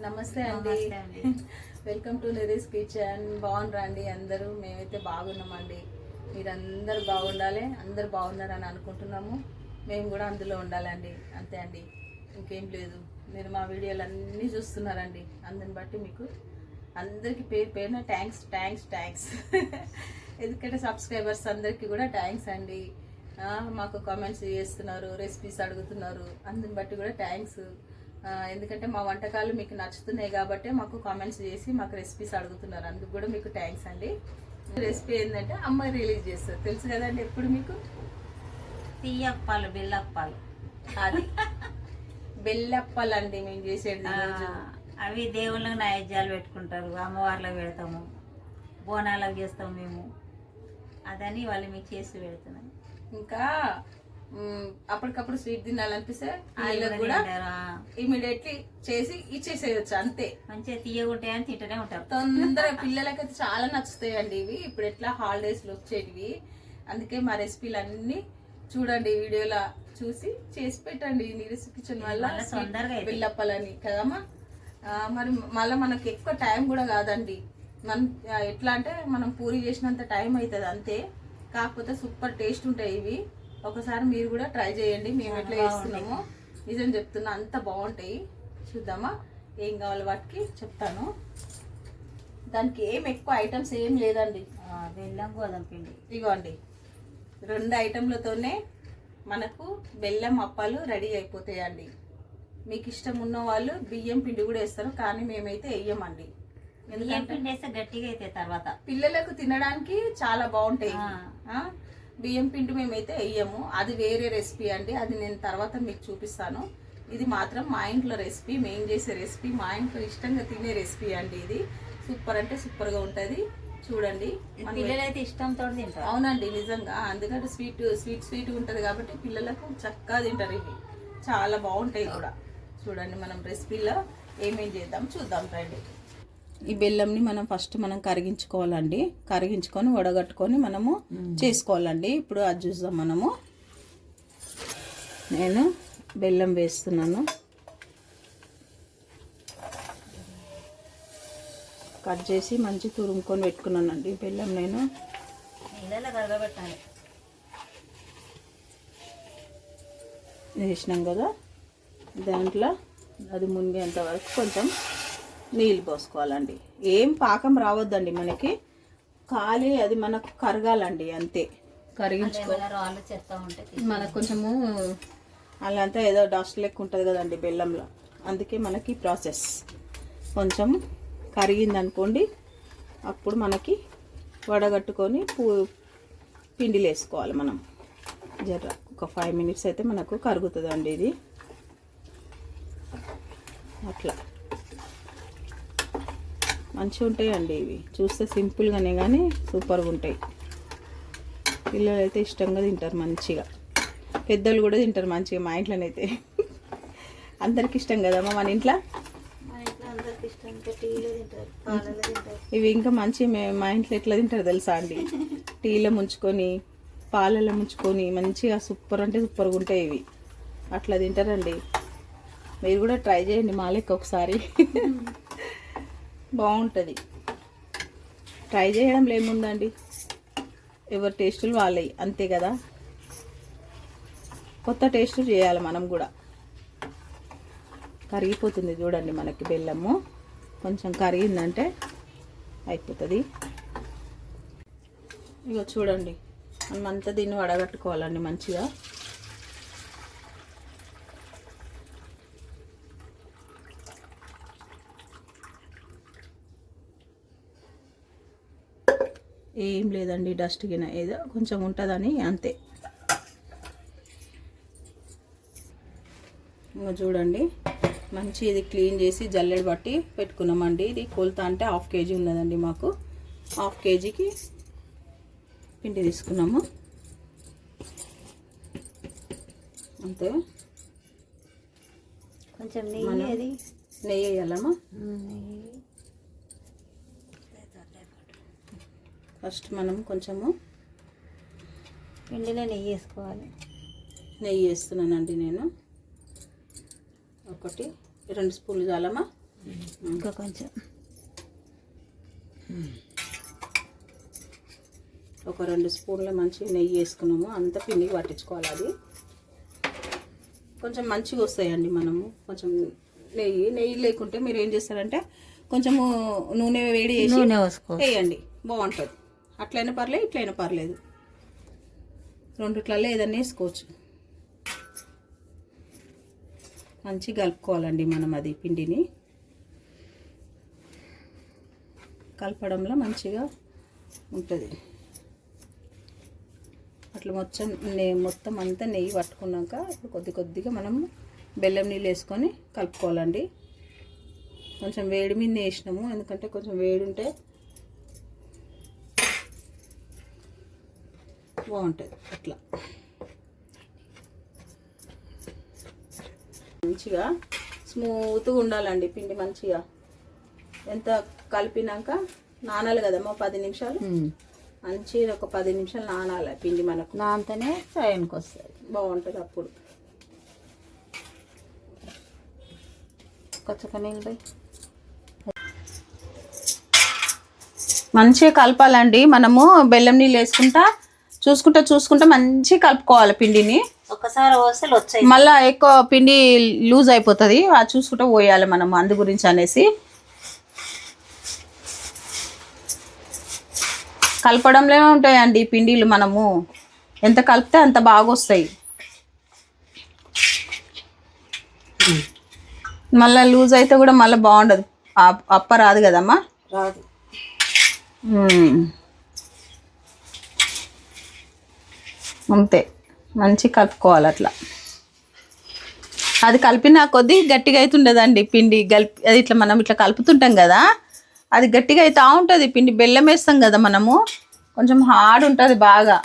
నమస్తే అండి. Welcome to Niree's kitchen. బాగున్నారా అండి అందరూ? మేమైతే బాగున్నామండి. మీరందరూ బాగుండాలి, అందరు బాగున్నారని అనుకుంటున్నాము. మేము కూడా అందులో ఉండాలండి, అంతే అండి, ఇంకేం లేదు. మీరు మా వీడియోలు అన్నీ చూస్తున్నారండి, అందుని బట్టి మీకు అందరికీ పేరు పేరున థ్యాంక్స్ థ్యాంక్స్ థ్యాంక్స్. ఎందుకంటే సబ్స్క్రైబర్స్ అందరికీ కూడా థ్యాంక్స్ అండి. మాకు కామెంట్స్ చేస్తున్నారు, రెసిపీస్ అడుగుతున్నారు, అందుని బట్టి కూడా థ్యాంక్స్. ఎందుకంటే మా వంటకాలు మీకు నచ్చుతున్నాయి కాబట్టి మాకు కామెంట్స్ చేసి మాకు రెసిపీస్ అడుగుతున్నారు, అందుకు కూడా మీకు థ్యాంక్స్ అండి. రెసిపీ ఏంటంటే అమ్మాయి రిలీజ్ చేస్తారు, తెలుసు కదండి. ఎప్పుడు మీకు తీయప్పాలు, బెల్లప్పాలు, అది బెల్లప్పాలు అండి మేము చేసేది. అవి దేవుళ్ళకి నైవేద్యాలు పెట్టుకుంటారు, అమ్మవార్లకు పెడతాము, బోనాలకు చేస్తాము మేము. అదని వాళ్ళు మీకు చేసి పెడుతున్నాం. ఇంకా అప్పటికప్పుడు స్వీట్ తినాలనిపిస్తే పిల్లలకు కూడా ఇమీడియట్లీ చేసి ఇచ్చేసేయచ్చు, అంతే. మంచిగా తీయగుంటాయని తింటూనే ఉంటారు తొందరగా. పిల్లలకైతే చాలా నచ్చుతాయండి ఇవి, ఇప్పుడు ఎట్లా హాలిడేస్లో వచ్చేటివి. అందుకే మా రెసిపీలు అన్నీ చూడండి, వీడియోలో చూసి చేసి పెట్టండి. నిరీస్ కిచెన్ వల్ల తొందరగా బెల్లప్పాలని కదమ్మా. మరి మళ్ళీ మనకి ఎక్కువ టైం కూడా కాదండి. మనం ఎట్లా అంటే మనం పూరి చేసినంత టైం అవుతుంది అంతే. కాకపోతే సూపర్ టేస్ట్ ఉంటాయి ఇవి. ఒకసారి మీరు కూడా ట్రై చేయండి, మేము ఎట్లా చేస్తున్నామో. నిజం చెప్తున్నా, అంత బాగుంటాయి. చూద్దామా ఏం కావాలి వాటికి చెప్తాను. దానికి ఏం ఎక్కువ ఐటమ్స్ ఏం లేదండి. బెల్లం, గోధుమ పిండి, ఇగోండి 2 ఐటెంలతోనే మనకు బెల్లం అప్పాలు రెడీ అయిపోతాయండి. మీకు ఇష్టం ఉన్న వాళ్ళు బియ్యం పిండి కూడా వేస్తారు, కానీ మేమైతే వేయమండి. బియ్యం పిండి వేస్తే గట్టిగా అయితే తర్వాత పిల్లలకు తినడానికి చాలా బాగుంటాయి. బియ్యం పిండి మేమైతే వేయము, అది వేరే రెసిపీ అండి. అది నేను తర్వాత మీకు చూపిస్తాను. ఇది మాత్రం మా ఇంట్లో రెసిపీ, మేము చేసే రెసిపీ, మా ఇంట్లో ఇష్టంగా తినే రెసిపీ అండి. ఇది సూపర్ అంటే సూపర్గా ఉంటుంది. చూడండి, పిల్లలైతే ఇష్టంతో తింటారు. అవునండి, నిజంగా. ఎందుకంటే స్వీట్ ఉంటుంది కాబట్టి పిల్లలకు చక్కగా తింటారు. ఇవి చాలా బాగుంటాయి కూడా. చూడండి, మనం రెసిపీలో ఏమేం చేద్దాం చూద్దాం రండి. ఈ బెల్లంని మనం కరిగించుకోవాలండి. కరిగించుకొని వడగట్టుకొని మనము చేసుకోవాలండి. ఇప్పుడు అది చూద్దాం మనము. నేను బెల్లం వేస్తున్నాను. కట్ చేసి మంచి తురుముకొని పెట్టుకున్నానండి బెల్లం. నేను నీళ్ళలో కరగబెట్టాలి. వేసినాం కదా, దాంట్లో అది మునిగేంత వరకు కొంచెం నీళ్ళు పోసుకోవాలండి. ఏం పాకం రావద్దండి మనకి, ఖాళీ అది మనకు కరగాలండి, అంతే. కరిగించుకోవాలి. మనకు కొంచెము అలాంతా ఏదో డస్ట్ లెక్క ఉంటుంది కదండి బెల్లంలో, అందుకే మనకి ప్రాసెస్. కొంచెం కరిగిందనుకోండి, అప్పుడు మనకి వడగట్టుకొని పిండిలు వేసుకోవాలి మనం. జర ఒక 5 మినిట్స్ అయితే మనకు కరుగుతుందండి ఇది. అట్లా మంచిగా ఉంటాయండి ఇవి. చూస్తే సింపుల్గానే కానీ సూపర్గా ఉంటాయి. పిల్లలు అయితే ఇష్టంగా తింటారు మంచిగా, పెద్దలు కూడా తింటారు మంచిగా. మా ఇంట్లోనైతే అందరికి ఇష్టం కదమ్మా మన ఇంట్లో. ఇవి ఇంకా మంచి మా ఇంట్లో ఎట్లా తింటారు తెలుసా అండి? టీలో ముంచుకొని, పాలలో ముంచుకొని మంచిగా సూపర్ అంటే సూపర్గా ఉంటాయి ఇవి. అట్లా తింటారండి. మీరు కూడా ట్రై చేయండి మా లెక్క ఒకసారి. బాగుంటుంది. ట్రై చేయడంలో ఏముందండి, ఎవరి టేస్టులు వాళ్ళవి, అంతే కదా. కొత్త టేస్ట్ చేయాలి మనం కూడా. కరిగిపోతుంది చూడండి మనకి బెల్లము. కొంచెం కరిగిందంటే అయిపోతుంది. ఇక చూడండి, మనం అంతా దీన్ని వడగట్టుకోవాలండి మంచిగా. ఏం లేదండి, డస్ట్ గిన ఏదో కొంచెం ఉంటుందని అంతే. ఇంకా చూడండి, మంచి ఇది క్లీన్ చేసి జల్లెడ బట్టి పెట్టుకున్నామండి. ఇది కొలత అంటే 1/2 కేజీ ఉన్నదండి మాకు. 1/2 కేజీకి పిండి తీసుకున్నాము, అంతే. కొంచెం నెయ్యి వేయాలమ్మా. ఫస్ట్ మనం కొంచెము పిండిలో నెయ్యి వేసుకోవాలి. నెయ్యి వేస్తున్నానండి నేను. 1-2 స్పూన్లు చాలమ్మా. ఇంకా కొంచెం ఒక 2 స్పూన్ల మంచి నెయ్యి వేసుకున్నాము. అంత పిండికి పట్టించుకోవాలి. అది కొంచెం మంచిగా వస్తాయండి. మనము కొంచెం నెయ్యి లేకుంటే మీరు ఏం చేస్తారంటే కొంచెము నూనె వేడి చేసి వేయండి, బాగుంటుంది. అట్లయినా పర్లేదు, ఇట్లయినా పర్లేదు, రెండిట్లలో ఏదైనా వేసుకోవచ్చు. మంచిగా కలుపుకోవాలండి మనం. అది పిండిని కలపడంలో మంచిగా ఉంటుంది. అట్లా మొత్తం అంతా నెయ్యి పట్టుకున్నాక ఇప్పుడు కొద్దిగా మనం బెల్లం నీళ్ళు వేసుకొని కలుపుకోవాలండి. కొంచెం వేడి మీద వేసినాము, ఎందుకంటే కొంచెం వేడి ఉంటే బాగుంటుంది. అట్లా మంచిగా స్మూత్గా ఉండాలండి పిండి. మంచిగా ఎంత కలిపినాక నానాలి కదమ్మా 10 నిమిషాలు. మంచిగా ఒక 10 నిమిషాలు నానాలి పిండి. మనకు నానితేనే టైంకి వస్తుంది, బాగుంటుంది. అప్పుడు కొచ్చక నీళ్ళు మంచిగా కలపాలండి. మనము బెల్లం నీళ్ళు వేసుకుంటా చూసుకుంటా మంచిగా కలుపుకోవాలి పిండిని. ఒకసారి పోస్తే వచ్చాయి, మళ్ళీ ఎక్కువ పిండి లూజ్ అయిపోతుంది. అది చూసుకుంటూ పోయాలి మనం, అందు గురించి అనేసి. కలపడంలోనే ఉంటాయండి పిండిలు. మనము ఎంత కలిపితే అంత బాగా వస్తాయి. మళ్ళీ లూజ్ అయితే కూడా మళ్ళీ బాగుండదు, అప్ప రాదు కదమ్మా. రాదు. అంతే, మంచి కలుపుకోవాలి అట్లా. అది కలిపిన కొద్దీ గట్టిగా అవుతుండదండి పిండి. అది ఇట్లా మనం ఇట్లా కలుపుతుంటాం కదా, అది గట్టిగా అవుతూ ఉంటుంది పిండి. బెల్లం వేస్తాం కదా మనము, కొంచెం హార్డ్ ఉంటుంది బాగా.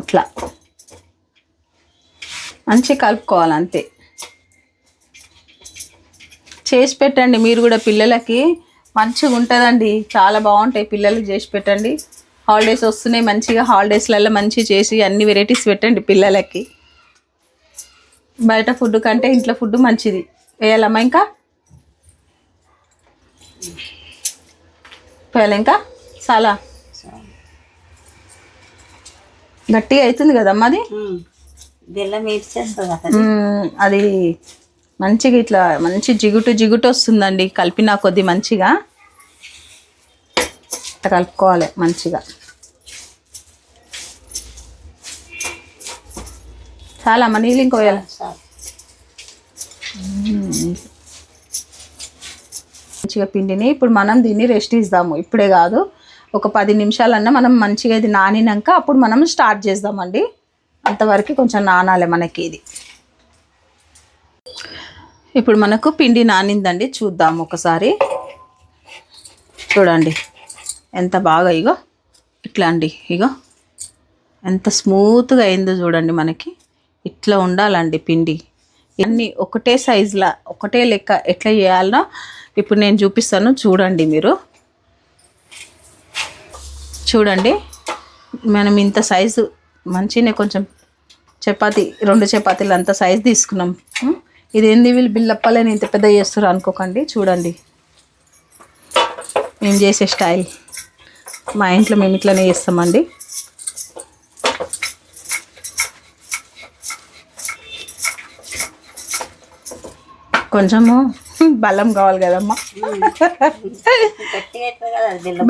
అట్లా మంచిగా కలుపుకోవాలి. అంతే, చేసి పెట్టండి మీరు కూడా పిల్లలకి. మంచిగా ఉంటుందండి, చాలా బాగుంటాయి. పిల్లలకి చేసి పెట్టండి. హాలిడేస్ వస్తున్నాయి, మంచిగా హాలిడేస్లలో మంచిగా చేసి అన్ని వెరైటీస్ పెట్టండి పిల్లలకి. బయట ఫుడ్ కంటే ఇంట్లో ఫుడ్ మంచిది. వేయాలమ్మా ఇంకా వేయాలి, ఇంకా చాలా గట్టిగా అవుతుంది కదమ్మా అది. బెల్లం వేసేస్తుంది అది మంచిగా ఇట్లా మంచి జిగుటు వస్తుందండి కలిపిన కొద్ది. మంచిగా ఇట్లా కలుపుకోవాలి మంచిగా. చాలా అమ్మ, నీళ్ళు ఇంకో వేయాలి. మంచిగా పిండిని ఇప్పుడు మనం దీన్ని రెస్ట్ ఇద్దాము. ఇప్పుడే కాదు, ఒక 10 నిమిషాలన్నా మనం మంచిగా ఇది నానినాక అప్పుడు మనం స్టార్ట్ చేద్దామండి. అంతవరకు కొంచెం నానాలి మనకి ఇది. ఇప్పుడు మనకు పిండి నానిందండి, చూద్దాము ఒకసారి. చూడండి ఎంత బాగా, ఇగో ఇట్లా అండి, ఇగో ఎంత స్మూత్గా అయిందో చూడండి. మనకి ఇట్లా ఉండాలండి పిండి. అన్నీ ఒకటే సైజులా ఒకటే లెక్క ఎట్లా చేయాలనో ఇప్పుడు నేను చూపిస్తాను, చూడండి మీరు. చూడండి, మనం ఇంత సైజు మంచిగానే కొంచెం చపాతీ 2 చపాతీలు అంత సైజు తీసుకున్నాం. ఇదేంది వీళ్ళు బిల్లప్పలని ఇంత పెద్ద చేస్తారు అనుకోకండి. చూడండి మేము చేసే స్టైల్, మా ఇంట్లో మేము ఇట్లనే చేస్తామండి. కొంచెము బెల్లం కావాలి కదమ్మా,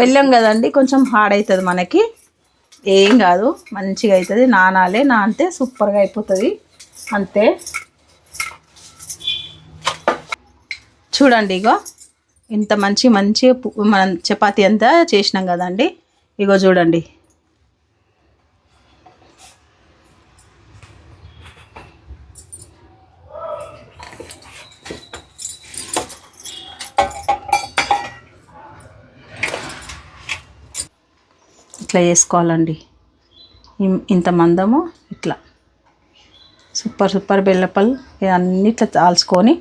బెల్లం కదండి, కొంచెం హార్డ్ అవుతుంది మనకి. ఏం కాదు, మంచిగా అవుతుంది. నానితే సూపర్గా అయిపోతుంది. అంతే, చూడండి ఇగో ఇంత మంచిగా మనం చపాతీ అంతా చేసినాం కదండి. ఇగో చూడండి, ఇట్లా చేసుకోవాలండి. ఇంత మందము ఇట్లా సూపర్ బెల్లపల్ ఇవన్నీ ఇట్లా తాల్చుకొని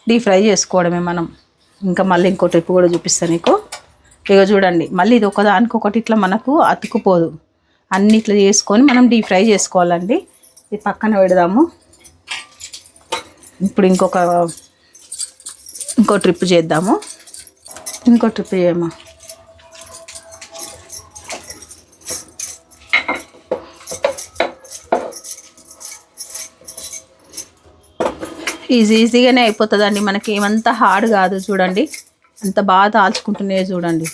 డీప్ ఫ్రై చేసుకోవడమే మనం. ఇంకా మళ్ళీ ఇంకో ట్రిప్ కూడా చూపిస్తాను నీకు. ఇక చూడండి, మళ్ళీ ఇది ఒకదానికొకటి ఇట్లా మనకు అతుకుపోదు. అన్నీ ఇట్లా చేసుకొని మనం డీప్ ఫ్రై చేసుకోవాలండి. ఇది పక్కన పెడదాము. ఇప్పుడు ఇంకో ట్రిప్ చేద్దాము. ఇంకో ట్రిప్ చేయమ్మా. ఈజీగానే అయిపోతుందండి, మనకి ఏమంతా హార్డ్ కాదు. చూడండి అంత బాగా తాల్చుకుంటున్నాయో చూడండి.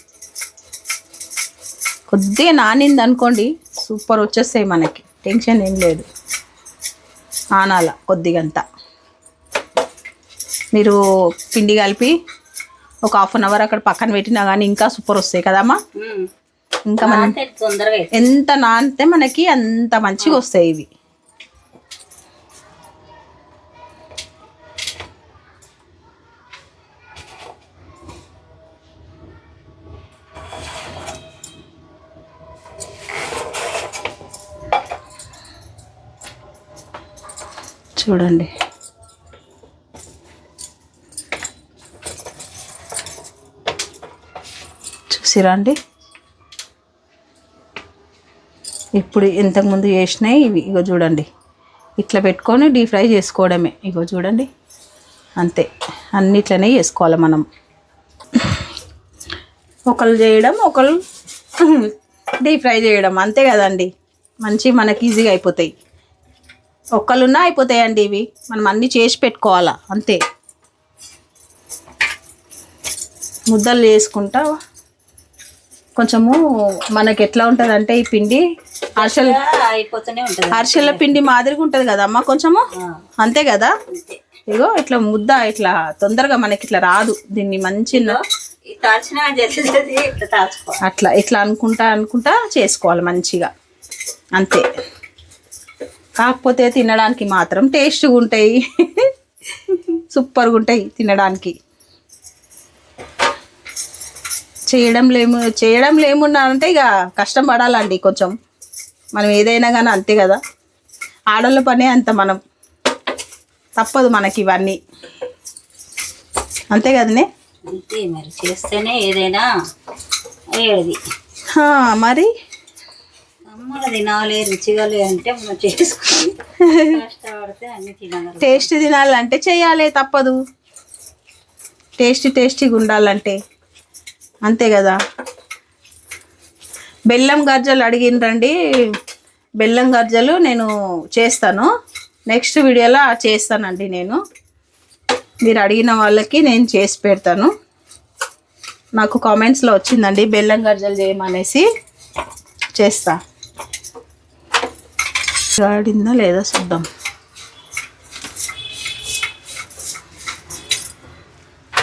కొద్దిగా నానింది అనుకోండి సూపర్ వచ్చేస్తాయి మనకి, టెన్షన్ ఏం లేదు. ఆనాల కొద్దిగంతా మీరు పిండి కలిపి ఒక 1/2 అవర్ అక్కడ పక్కన పెట్టినా కానీ ఇంకా సూపర్ వస్తాయి కదమ్మా. ఇంకా మనం ఎంత నానితే మనకి అంత మంచిగా వస్తాయి ఇవి. చూడండి చూసిరా అండి. ఇప్పుడు ఇంతకుముందు చేసినాయి ఇవి. ఇగో చూడండి ఇట్లా పెట్టుకొని డీప్ ఫ్రై చేసుకోవడమే. ఇగో చూడండి అంతే, అన్నిట్లనే చేసుకోవాలి మనం. ఒకళ్ళు చేయడం, ఒకళ్ళు డీప్ ఫ్రై చేయడం, అంతే కదండి. మనకి ఈజీగా అయిపోతాయి. ఒక్కళ్ళున్నా అయిపోతాయండి ఇవి. మనం అన్నీ చేసి పెట్టుకోవాలా అంతే. ముద్దలు చేసుకుంటా కొంచెము మనకి ఎట్లా ఉంటుంది అంటే ఈ పిండి అరిసెల పిండి మాదిరిగా ఉంటుంది కదమ్మా కొంచెము, అంతే కదా. ఇగో ఇట్లా ముద్ద ఇట్లా తొందరగా మనకి ఇట్లా రాదు. దీన్ని మంచిగా ఇట్లా అనుకుంటా చేసుకోవాలి మంచిగా, అంతే. కాకపోతే తినడానికి మాత్రం టేస్ట్గా ఉంటాయి, సూపర్గా ఉంటాయి తినడానికి. చేయడం లేమున్నా అంటే ఇక కష్టం పడాలండి కొంచెం. మనం ఏదైనా కానీ అంతే కదా, ఆడోళ్ళ పనే అంత. మనం తప్పదు మనకి ఇవన్నీ, అంతే కదనే. అంతే మరి, చేస్తేనే ఏదైనా అయ్యేది. మరి తినాలి, రుచిగా అంటే మనం చేసుకుని కష్టపడితే అన్ని తినాలి. టేస్ట్ తినాలంటే చేయాలి, తప్పదు. టేస్టీగా ఉండాలంటే అంతే కదా. బెల్లం గర్జలు అడిగినరండి. బెల్లం గర్జలు నేను చేస్తాను, నెక్స్ట్ వీడియోలో చేస్తానండి. మీరు అడిగిన వాళ్ళకి నేను చేసి పెడతాను. నాకు కామెంట్స్లో వచ్చిందండి బెల్లం గర్జలు చేయమనేసి, చేస్తా. ఆడిందా లేదా చూద్దాం.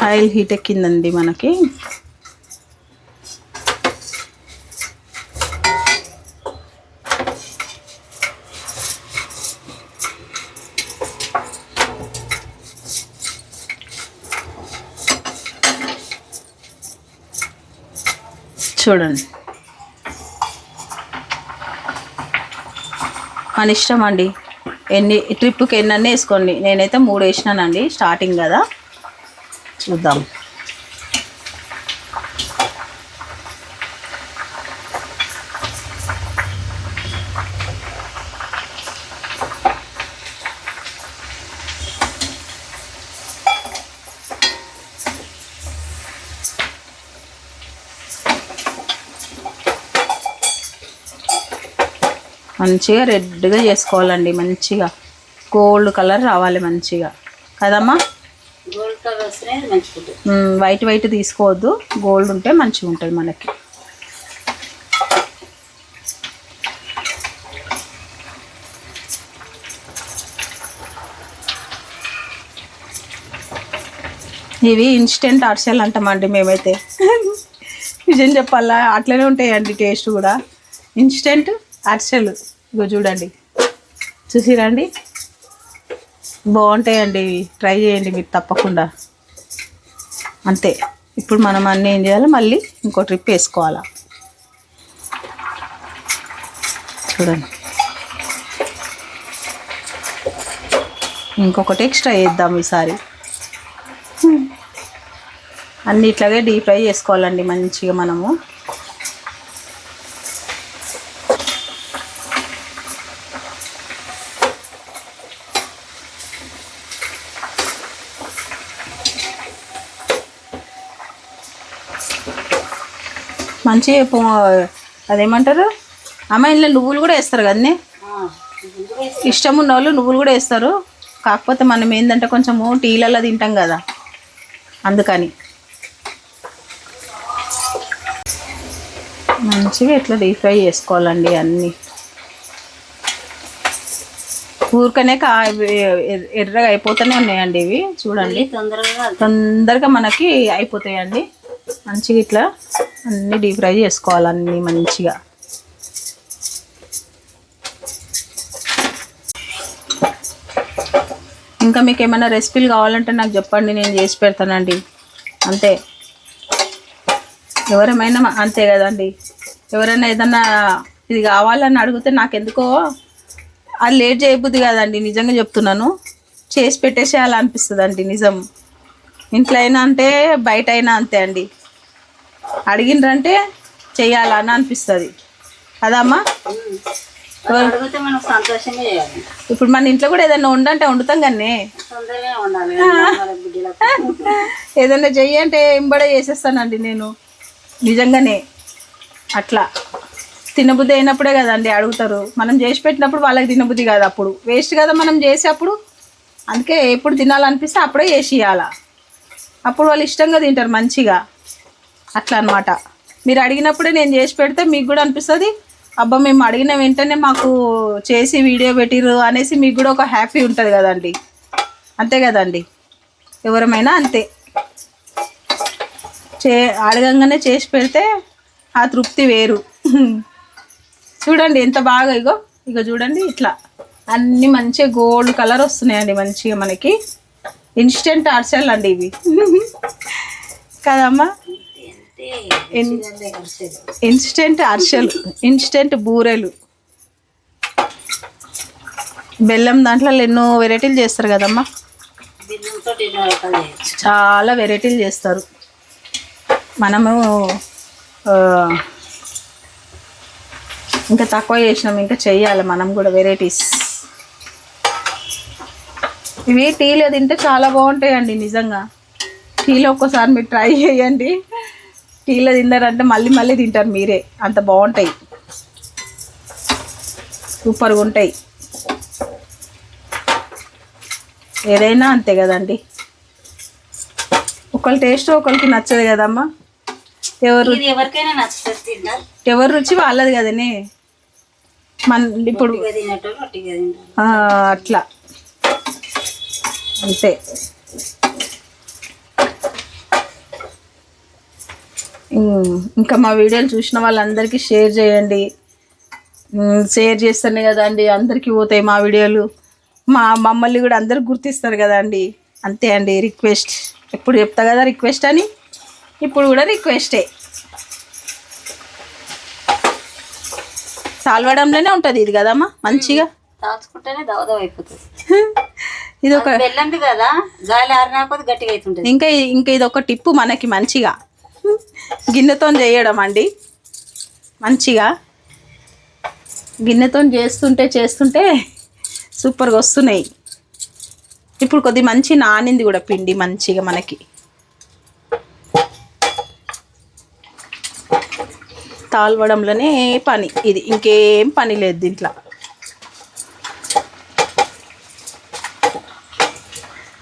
ఆయిల్ హీట్ ఎక్కిందండి మనకి. చూడండి మన ఇష్టం అండి, ట్రిప్కి ఎన్నన్నీ వేసుకోండి. నేనైతే 3 వేసినానండి, స్టార్టింగ్ కదా. చూద్దాం. మంచిగా రెడ్గా చేసుకోవాలండి, మంచిగా గోల్డ్ కలర్ రావాలి మంచిగా కదమ్మా. గోల్డ్ కలర్ వస్తేనే మంచిగా ఉంటుంది. వైట్ తీసుకోవద్దు, గోల్డ్ ఉంటే మంచిగా ఉంటుంది మనకి. ఇవి ఇన్స్టెంట్ అరిసెలు అంటామండి మేమైతే. నిజం చెప్పాలా అట్లనే ఉంటాయండి, టేస్ట్ కూడా ఇన్స్టెంట్ అరిసెలు. ఇగో చూడండి, చూసిరండి, బాగుంటాయండి. ట్రై చేయండి మీరు తప్పకుండా, అంతే. ఇప్పుడు మనం అన్నీ ఏం చేయాలి, మళ్ళీ ఇంకో ట్రిప్ వేసుకోవాలా. చూడండి ఇంకొకటి ఎక్స్ట్రా వేద్దాం ఈసారి. అన్నీ ఇట్లాగే డీప్ ఫ్రై చేసుకోవాలండి మంచిగా మనము. మంచి అదేమంటారు అమ్మ, ఇంట్లో నువ్వులు కూడా వేస్తారు కదనే. ఇష్టం ఉన్న వాళ్ళు నువ్వులు కూడా వేస్తారు. కాకపోతే మనం ఏంటంటే కొంచెము టీలలో తింటాం కదా, అందుకని మంచిగా ఇట్లా డీప్ ఫ్రై చేసుకోవాలండి అన్నీ. ఊరికనే ఎర్రగా అయిపోతూనే ఉన్నాయండి ఇవి. చూడండి తొందరగా మనకి అయిపోతాయండి. మంచిగా ఇట్లా అన్నీ డీప్ ఫ్రై చేసుకోవాలి అన్నీ మంచిగా. ఇంకా మీకు ఏమైనా రెసిపీలు కావాలంటే నాకు చెప్పండి, నేను చేసి పెడతానండి. అంతే, ఎవరేమైనా అంతే కదండి. ఎవరైనా ఏదన్నా ఇది కావాలని అడిగితే నాకెందుకో అది లేట్ చేయబుద్ది కదండి. నిజంగా చెప్తున్నాను, చేసి పెట్టేసేయాలనిపిస్తుంది అండి. నిజం, ఇంట్లో అయినా అంటే బయట అయినా అంతే అండి. అడిగినరంటే చెయ్యాలని అనిపిస్తుంది కదమ్మా. ఇప్పుడు మన ఇంట్లో కూడా ఏదైనా వండంటే వండుతాం కానీ ఏదైనా చెయ్యి అంటే ఎంబడే చేసేస్తానండి నేను. నిజంగానే అట్లా తినబుద్ధి అయినప్పుడే కదండి అడుగుతారు. మనం చేసి పెట్టినప్పుడు వాళ్ళకి తినబుద్ధి కాదు, అప్పుడు వేస్ట్ కదా మనం చేసేప్పుడు. అందుకే ఎప్పుడు తినాలనిపిస్తే అప్పుడే చేసి ఇవ్వాలా, అప్పుడు వాళ్ళు ఇష్టంగా తింటారు మంచిగా. అట్లా అనమాట. మీరు అడిగినప్పుడే నేను చేసి పెడితే మీకు కూడా అనిపిస్తుంది, అబ్బా మేము అడిగిన వెంటనే మాకు చేసి వీడియో పెట్టిర్రు అనేసి మీకు కూడా ఒక హ్యాపీ ఉంటుంది కదండి. అంతే కదండి, ఎవరమైనా అంతే. అడగంగానే చేసి పెడితే ఆ తృప్తి వేరు. చూడండి ఎంత బాగా, ఇగో చూడండి ఇట్లా అన్నీ మంచిగా గోల్డ్ కలర్ వస్తున్నాయండి మంచిగా మనకి. ఇన్స్టెంట్ అరిసెలు అండి ఇవి కదమ్మా. ఇన్స్టెంట్ అరిసెలు, ఇన్స్టెంట్ బూరెలు. బెల్లం దాంట్లో ఎన్నో వెరైటీలు చేస్తారు కదమ్మా, చాలా వెరైటీలు చేస్తారు. మనము ఇంకా తక్కువ చేసినాం, ఇంకా చెయ్యాలి మనం కూడా వెరైటీస్. ఇవి టీలో తింటే చాలా బాగుంటాయండి నిజంగా. టీలో ఒక్కసారి మీరు ట్రై చేయండి, టీలో తిన్నారంటే మళ్ళీ మళ్ళీ తింటారు మీరే, అంత బాగుంటాయి, సూపర్గా ఉంటాయి. ఏదైనా అంతే కదండి, ఒకళ్ళ టేస్ట్ ఒకరికి నచ్చదు కదమ్మా. ఎవరికైనా నచ్చుతుంది, ఎవరి రుచి వాళ్ళది కదనే. ఇప్పుడు అట్లా అంతే. ఇంకా మా వీడియోలు చూసిన వాళ్ళందరికీ షేర్ చేయండి. షేర్ చేస్తేనే కదండి అందరికీ పోతాయి మా వీడియోలు. మమ్మల్ని కూడా అందరికి గుర్తిస్తారు కదండి. అంతే అండి, రిక్వెస్ట్. ఎప్పుడు చెప్తా కదా రిక్వెస్ట్ అని, ఇప్పుడు కూడా రిక్వెస్టే. తాల్వడంలోనే ఉంటుంది ఇది కదమ్మా, మంచిగా తాల్చుకుంటేనే దవదవ అయిపోతుంది. ఇది ఒక బెల్లంది కదా, గాలి ఆరినాకపోతే గట్టిగా అవుతుంటుంది. ఇంకా ఇది ఒక టిప్పు మనకి మంచిగా గిన్నెతో చేయడం అండి. మంచిగా గిన్నెతో చేస్తుంటే సూపర్గా వస్తున్నాయి. ఇప్పుడు కొద్ది మంచి నానింది కూడా పిండి మంచిగా మనకి. తాల్వడంలోనే పని ఇది, ఇంకేం పని లేదు దీంట్లో.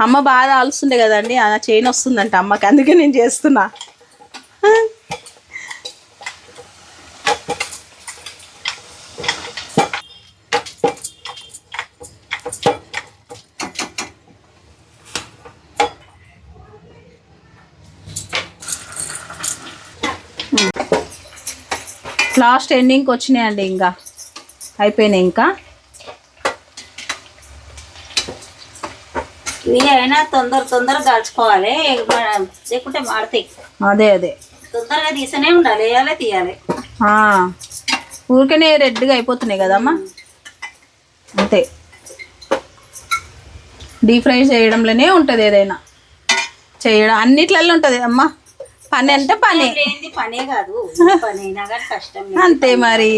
అమ్మ బాగా ఆలుస్తుండే కదండి, ఆ చైన్ వస్తుందంట అమ్మకి, అందుకే నేను చేస్తున్నా. లాస్ట్ ఎండింగ్కి వచ్చినాయండి, ఇంకా అయిపోయినాయి. ఇంకా ఇవి అయినా తొందరగా కాల్చుకోవాలి, లేకుంటే మాడతాయి. అదే తొందరగా తీసనే ఉండాలి, వేయాలి తీయాలి. ఊరికనే రెడ్గా అయిపోతున్నాయి కదమ్మా. అంతే, డీప్ ఫ్రై చేయడంలోనే ఉంటుంది ఏదైనా చేయడం, అన్నిట్లలో ఉంటుంది అమ్మ. పని అంటే పనే కాదు, పని అయినా కానీ కష్టం. అంతే మరి,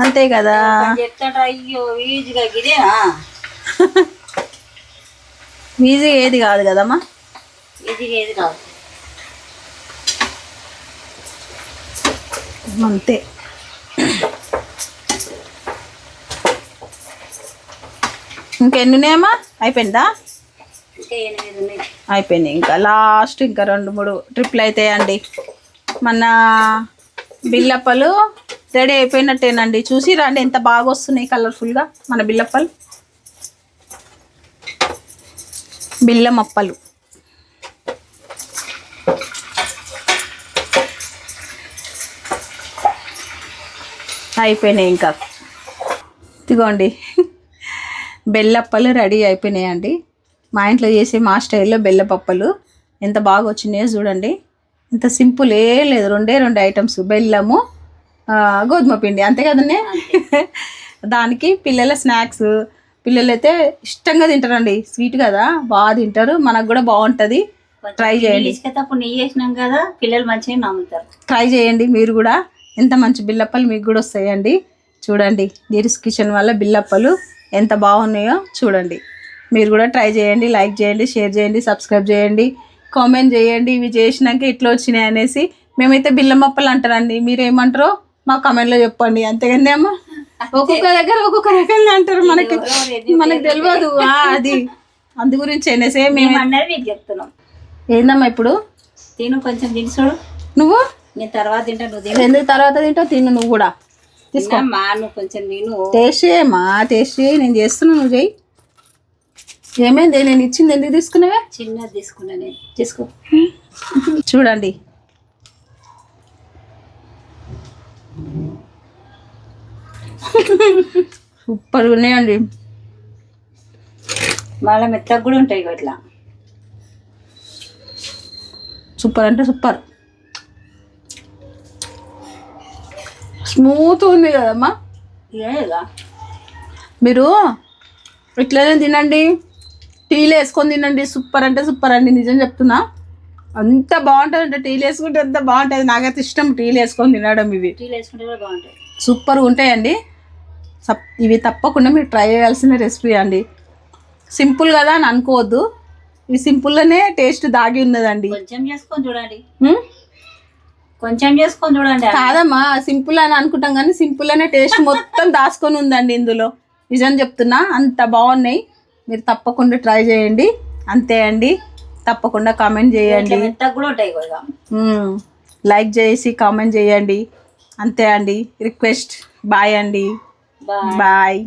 అంతే కదా. చెప్తాడు అయ్యో ఈజీగా ఇదేనా, ఈజీ ఏది కాదు కదమ్మా, ఈజీగా ఏది కాదు. అంతే. ఇంకెన్ని ఉన్నాయమ్మా? అయిపోయిందా? ఇంకా 8 ఉన్నాయి. అయిపోయినాయి. ఇంకా లాస్ట్ ఇంకా 2-3 ట్రిప్లు అవుతాయండి. మన బిల్లప్పలు రెడీ అయిపోయినట్టేనండి. చూసి రండి ఎంత బాగా వస్తున్నాయి కలర్ఫుల్గా మన బిల్లప్పలు, బిల్లం అప్పలు. అయిపోయినాయి. ఇంకా ఇదిగోండి బెల్లప్పలు రెడీ అయిపోయినాయండి. మా ఇంట్లో చేసే మా స్టైల్లో బెల్లపప్పలు ఎంత బాగా వచ్చినాయో చూడండి. ఇంత సింపుల్ లేదు, 2 ఐటమ్స్, బెల్లము గోధుమ పిండి, అంతే కదండి. దానికి పిల్లల స్నాక్స్, పిల్లలు అయితే ఇష్టంగా తింటారండి. స్వీట్ కదా, బాగా తింటారు, మనకు కూడా బాగుంటుంది. ట్రై చేయండి. నెయ్యి వేసినాం కదా, పిల్లలు మంచిగా నమ్ముతారు. ట్రై చేయండి మీరు కూడా. ఎంత మంచి బిల్లప్పలు మీకు కూడా వస్తాయండి. చూడండి నీరస్ కిచెన్ వల్ల బిల్లప్పలు ఎంత బాగున్నాయో చూడండి. మీరు కూడా ట్రై చేయండి. లైక్ చేయండి, షేర్ చేయండి, సబ్స్క్రైబ్ చేయండి, కామెంట్ చేయండి. ఇవి చేసినాక ఇట్లా వచ్చినాయి అనేసి. మేమైతే బిల్లమప్పలు అంటారండి, మీరేమంటారో మా కామెంట్లో చెప్పండి. అంతేకండి అమ్మ, ఒక్కొక్క దగ్గర ఒక్కొక్క రకంగా అంటారు, మనకి తెలియదు అది. అందు గురించి అనేసి మేము అన్నది మీకు చెప్తున్నాం. ఏందమ్మా ఇప్పుడు తిను, కొంచెం తిని చూడు. నువ్వు నేను తర్వాత తింటా, నువ్వు తిను. ఎందుకు తర్వాత తింటావు? తిను నువ్వు కూడా. తీసుకోమ్మా, నువ్వు కొంచెం తిను. టేస్ట్ చేయమ్మా, టేస్ట్ చేయి. నేను చేస్తున్నా, నువ్వు చేయి. ఏమైంది? నేను ఇచ్చింది ఎందుకు తీసుకున్నావే? చిన్నది తీసుకున్నా నేను. తీసుకో. చూడండి సూపర్ ఉన్నాయండి. మళ్ళీ మెత్తగా కూడా ఉంటాయి ఇట్లా. సూపర్ అంటే సూపర్. స్మూత్ ఉంది కదమ్మా. మీరు ఇట్లనే తినండి, టీలో వేసుకొని తినండి. సూపర్ అంటే సూపర్ అండి, నిజం చెప్తున్నా. అంత బాగుంటుంది అంటే టీలో వేసుకుంటే అంత బాగుంటుంది. నాకైతే ఇష్టం టీలో వేసుకొని తినడం. ఇవి టీలో వేసుకుంటే కూడా బాగుంటాయి, సూపర్గా ఉంటాయండి. ఇవి తప్పకుండా మీరు ట్రై చేయాల్సిన రెసిపీ అండి. సింపుల్ కదా అని అనుకోవద్దు, ఇవి సింపుల్లోనే టేస్ట్ దాగి ఉన్నదండి. కొంచెం చేసుకొని చూడండి, కొంచెం చేసుకొని చూడండి. కాదమ్మా, సింపుల్ అని అనుకుంటాం కానీ సింపుల్ అనే టేస్ట్ మొత్తం దాచుకొని ఉందండి ఇందులో. నిజం చెప్తున్నా, అంత బాగున్నాయి. మీరు తప్పకుండా ట్రై చేయండి. అంతే అండి, తప్పకుండా కామెంట్ చేయండి, లైక్ చేసి కామెంట్ చేయండి. అంతే అండి, రిక్వెస్ట్. బాయ్ అండి, బాయ్.